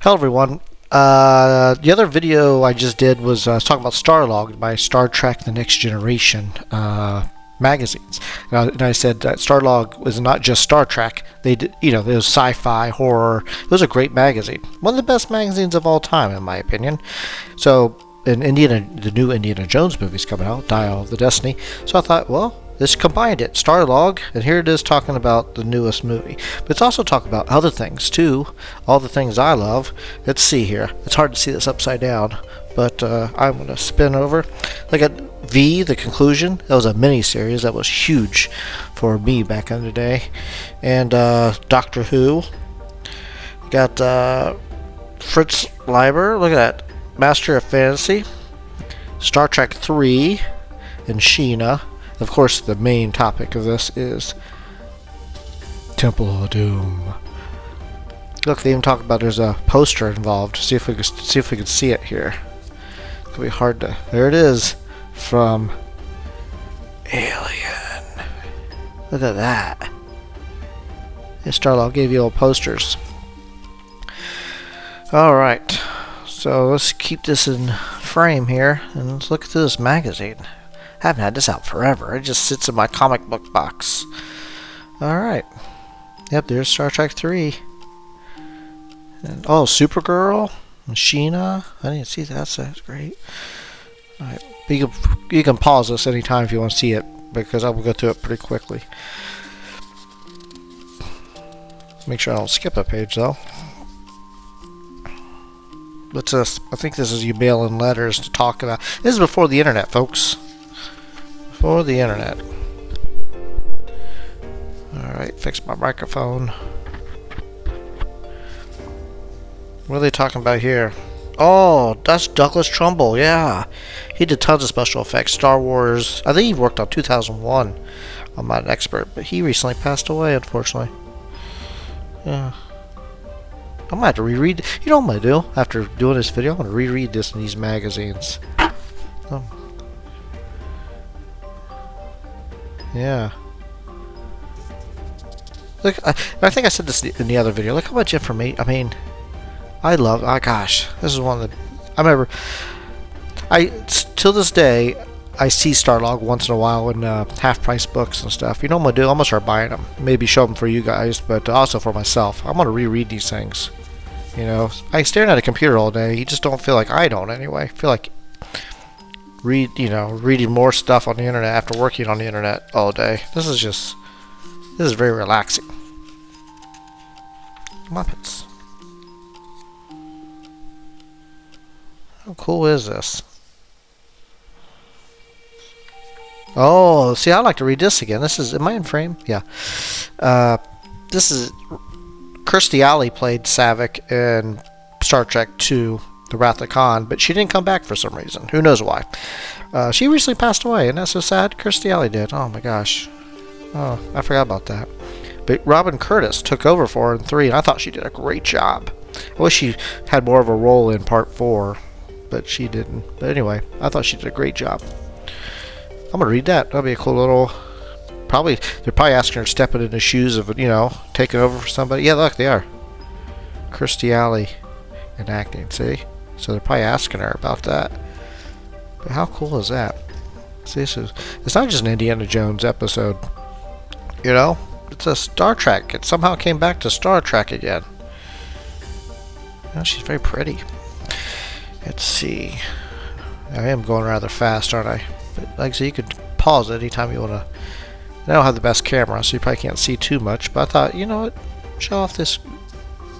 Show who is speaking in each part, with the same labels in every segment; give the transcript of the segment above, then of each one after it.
Speaker 1: Hello everyone. The other video I just did was talking about STARLOG by Star Trek: The Next Generation magazines, and I said that STARLOG was not just Star Trek. They did, it was sci-fi, horror. It was a great magazine, one of the best magazines of all time, in my opinion. So, the new Indiana Jones movie's coming out, Dial of the Destiny. So I thought, well, this combined it, STARLOG, and here it is talking about the newest movie. But it's also talking about other things too, all the things I love. Let's see here. It's hard to see this upside down, but I'm going to spin over. Look at V, the conclusion. That was a mini-series that was huge for me back in the day. And Doctor Who. Got Fritz Leiber. Look at that. Master of Fantasy. Star Trek 3 and Sheena. Of course, the main topic of this is Temple of Doom. Look, they even talk about there's a poster involved. See if we can see it here. It'll be hard to. There it is, from Alien. Look at that. Yeah, STARLOG gave you all posters. All right, so let's keep this in frame here and let's look through this magazine. I haven't had this out forever. It just sits in my comic book box. Alright. Yep, there's Star Trek 3. And, oh, Supergirl. And Sheena. I didn't see that, so that's great. Alright. You can pause this anytime if you want to see it, because I will go through it pretty quickly. Make sure I don't skip a page, though. What's this? I think this is you mail-in letters to talk about. This is before the internet, folks. For the internet. Alright, fix my microphone. What are they talking about here? Oh, that's Douglas Trumbull, yeah. He did tons of special effects. Star Wars. I think he worked on 2001. I'm not an expert, but he recently passed away, unfortunately. Yeah. I'm gonna have to reread. You know what I'm gonna do after doing this video? I'm gonna reread this in these magazines. Oh. Yeah. Look, I think I said this in the other video. Look how much information. I mean, I love. Oh gosh, this is one of the. I remember. Till this day, I see STARLOG once in a while in half-price books and stuff. You know what I'm gonna do? I'm gonna start buying them. Maybe show them for you guys, but also for myself. I'm gonna reread these things. You know, I staring at a computer all day. You just don't feel like I don't anyway. I feel like reading more stuff on the internet after working on the internet all day. This is very relaxing. Muppets. How cool is this? Oh, see, I like to read this again. This is, am I in frame? Yeah. This is, Kirstie Alley played Saavik in Star Trek 2. The Wrath of Khan, but she didn't come back for some reason. Who knows why? She recently passed away, and that's so sad. Kirstie Alley did. Oh my gosh. Oh, I forgot about that. But Robin Curtis took over for her in 3, and I thought she did a great job. I wish she had more of a role in Part 4, but she didn't. But anyway, I thought she did a great job. I'm gonna read that. That'll be a cool little. They're probably asking her to step in the shoes of taking over for somebody. Yeah, look, they are. Kirstie Alley in acting. See. So they're probably asking her about that. But how cool is that? See, it's not just an Indiana Jones episode. It's a Star Trek. It somehow came back to Star Trek again. She's very pretty. Let's see. I am going rather fast, aren't I? But like I said, you could pause it anytime you want to. I don't have the best camera, so you probably can't see too much. But I thought, you know what? Show off this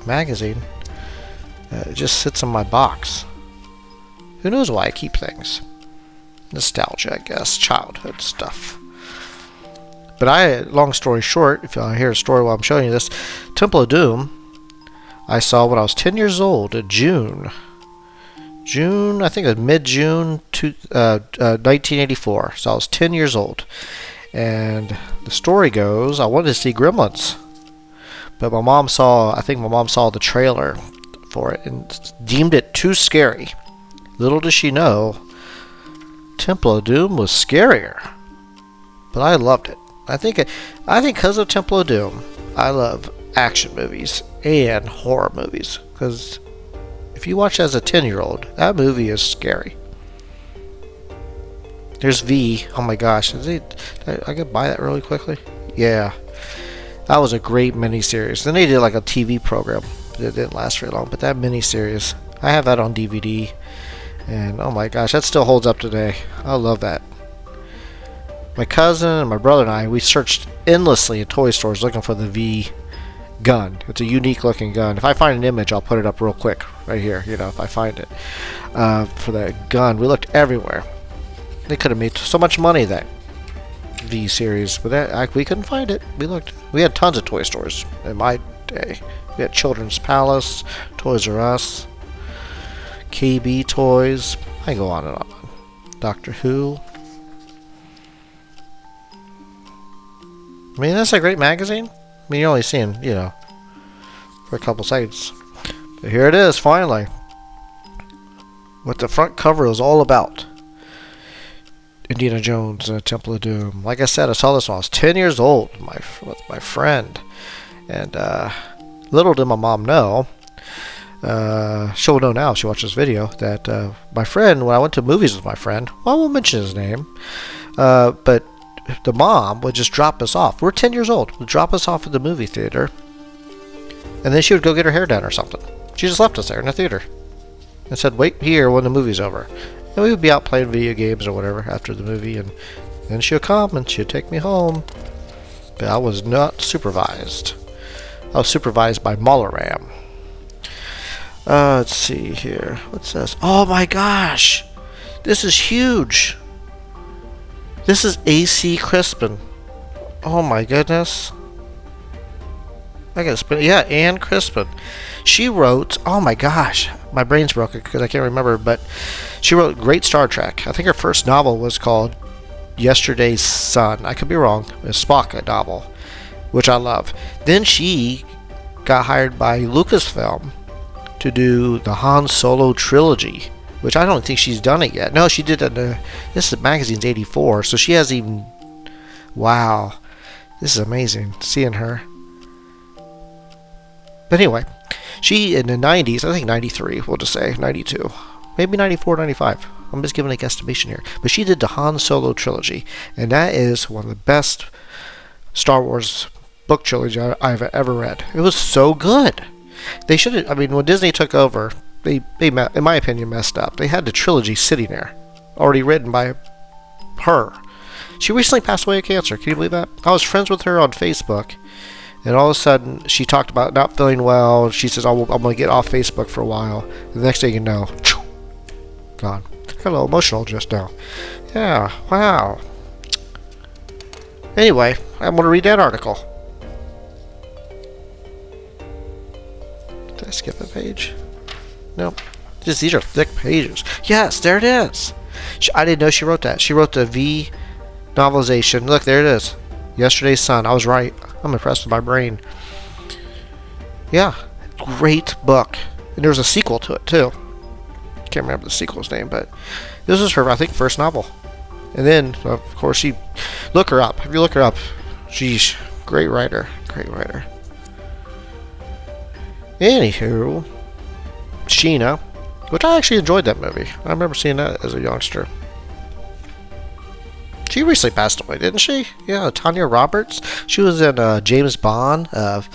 Speaker 1: magazine. It just sits in my box. Who knows why I keep things? Nostalgia, I guess. Childhood stuff. But long story short, if you want to hear a story while I'm showing you this, Temple of Doom, I saw when I was 10 years old in June. I think it was mid-June 1984. So I was 10 years old. And the story goes, I wanted to see Gremlins. But I think my mom saw the trailer for it and deemed it too scary. Little does she know, Temple of Doom was scarier. But I loved it. I think because of Temple of Doom, I love action movies and horror movies, because if you watch as a 10-year-old, that movie is scary. There's V. Oh my gosh. I could buy that really quickly. Yeah. That was a great miniseries. Then they did like a TV program. It didn't last very long, but that miniseries, I have that on DVD. And oh my gosh, that still holds up today. I love that. My cousin and my brother and I, we searched endlessly in toy stores looking for the V gun. It's a unique looking gun. If I find an image, I'll put it up real quick right here, you know, if I find it. For that gun, we looked everywhere. They could have made so much money, that V series, but we couldn't find it. We looked. We had tons of toy stores in my day. We had Children's Palace, Toys R Us, KB Toys. I can go on and on. Doctor Who. I mean, that's a great magazine. I mean, you're only seeing, you know, for a couple seconds. But here it is, finally. What the front cover is all about. Indiana Jones and the Temple of Doom. Like I said, I saw this when I was 10 years old with my friend. And little did my mom know, she'll know now if she watches this video, that my friend, when I went to movies with my friend, well, I won't mention his name, but the mom would just drop us off. We're 10 years old. Would drop us off at the movie theater, and then she would go get her hair done or something. She just left us there in the theater and said, wait here when the movie's over. And we would be out playing video games or whatever after the movie, and then she'd come and she'd take me home. But I was not supervised. I was supervised by Molaram. Let's see here. What's this? Oh my gosh! This is huge! This is A.C. Crispin. Oh my goodness. I gotta spin. Yeah, Anne Crispin. She wrote, oh my gosh, my brain's broken because I can't remember, but she wrote great Star Trek. I think her first novel was called Yesterday's Sun. I could be wrong. It's Spock, a novel, which I love. Then she got hired by Lucasfilm to do the Han Solo trilogy, which I don't think she's done it yet. No, she did it. This magazine's 84, so she has even. Wow, this is amazing seeing her. But anyway, she in the 90s, I think 93, we'll just say 92, maybe 94, 95. I'm just giving a guesstimation here. But she did the Han Solo trilogy, and that is one of the best Star Wars book trilogy I've ever read. It was so good. They should have. I mean, when Disney took over, they in my opinion, messed up. They had the trilogy sitting there, already written by her. She recently passed away of cancer. Can you believe that? I was friends with her on Facebook, and all of a sudden, she talked about not feeling well. She says, I'm going to get off Facebook for a while. And the next thing you know, gone. I got a little emotional just now. Yeah, wow. Anyway, I'm going to read that article. Did I skip a page? No. Just these are thick pages. Yes, there it is. I didn't know she wrote that. She wrote the V novelization. Look, there it is. Yesterday's Sun. I was right. I'm impressed with my brain. Yeah, great book. And there was a sequel to it too. Can't remember the sequel's name, but this was her, I think, first novel. And then, of course, she look her up. If you look her up, she's great writer. Great writer. Anywho, Sheena, which I actually enjoyed that movie. I remember seeing that as a youngster. She recently passed away, didn't she? Yeah, Tanya Roberts. She was in James Bond. What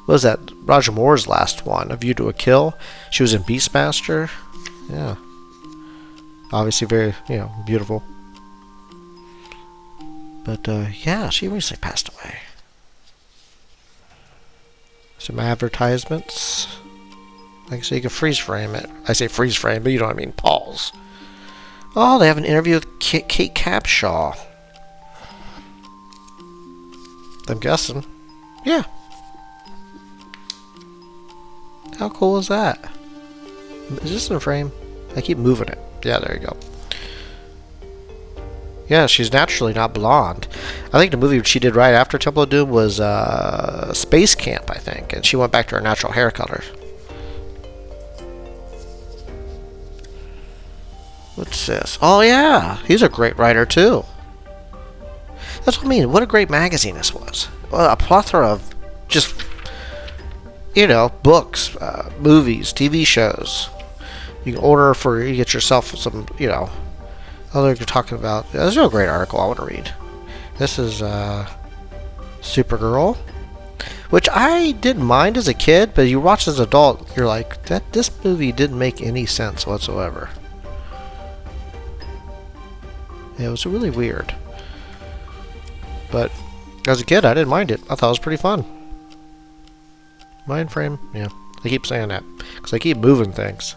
Speaker 1: was that? Roger Moore's last one, A View to a Kill. She was in Beastmaster. Yeah. Obviously very, beautiful. But, yeah, she recently passed away. Some advertisements. Like, so you can freeze frame it. I say freeze frame, but you know what I mean. Pause. Oh, they have an interview with Kate Capshaw. I'm guessing. Yeah. How cool is that? Is this in frame? I keep moving it. Yeah, there you go. Yeah, she's naturally not blonde. I think the movie she did right after Temple of Doom was Space Camp, I think. And she went back to her natural hair color. What's this? Oh, yeah. He's a great writer, too. That's what I mean. What a great magazine this was. Well, a plethora of just, books, movies, TV shows. You can order for, you get yourself some, you know, other you're talking about. There's no great article I want to read. This is Supergirl, which I didn't mind as a kid, but you watch as an adult, you're like, this movie didn't make any sense whatsoever. Yeah, it was really weird. But as a kid, I didn't mind it. I thought it was pretty fun. Mind frame, yeah. I keep saying that because I keep moving things.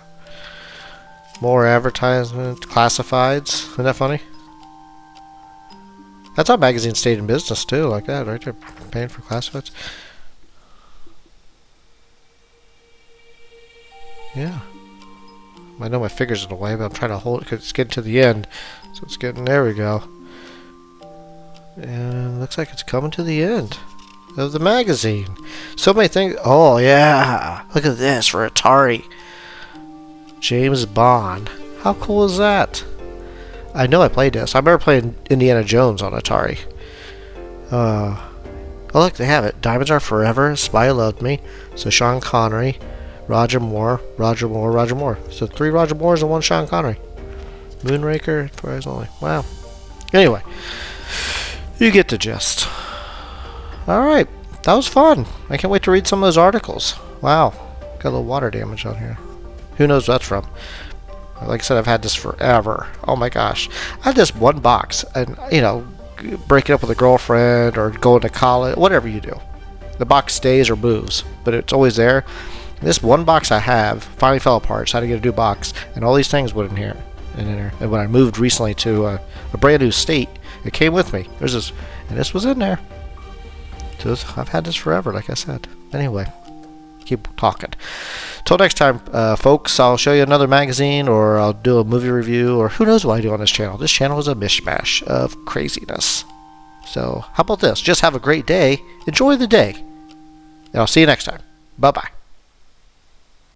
Speaker 1: More advertisement, classifieds. Isn't that funny? That's how magazines stayed in business too, like that, right there, paying for classifieds. Yeah. I know my figure's in the way, but I'm trying to hold it because it's getting to the end. So it's getting, there we go. And looks like it's coming to the end of the magazine. So many things. Oh, yeah. Look at this for Atari. James Bond. How cool is that? I know I played this. I remember playing Indiana Jones on Atari. Oh, look, they have it. Diamonds Are Forever, Spy Who Loved Me. So Sean Connery, Roger Moore, Roger Moore, Roger Moore. So 3 Roger Moores and 1 Sean Connery. Moonraker, 4 Eyes Only. Wow. Anyway, you get the gist. Alright, that was fun. I can't wait to read some of those articles. Wow, got a little water damage on here. Who knows what that's from? Like I said, I've had this forever. Oh my gosh. I had this one box, and, you know, breaking up with a girlfriend or going to college, whatever you do. The box stays or moves, but it's always there. This one box I have finally fell apart, so I had to get a new box, and all these things went in here. And when I moved recently to a brand new state, it came with me. There's this, and this was in there. So I've had this forever, like I said. Anyway, keep talking. Till next time, folks, I'll show you another magazine, or I'll do a movie review, or who knows what I do on this channel. This channel is a mishmash of craziness. So how about this? Just have a great day. Enjoy the day. And I'll see you next time. Bye-bye.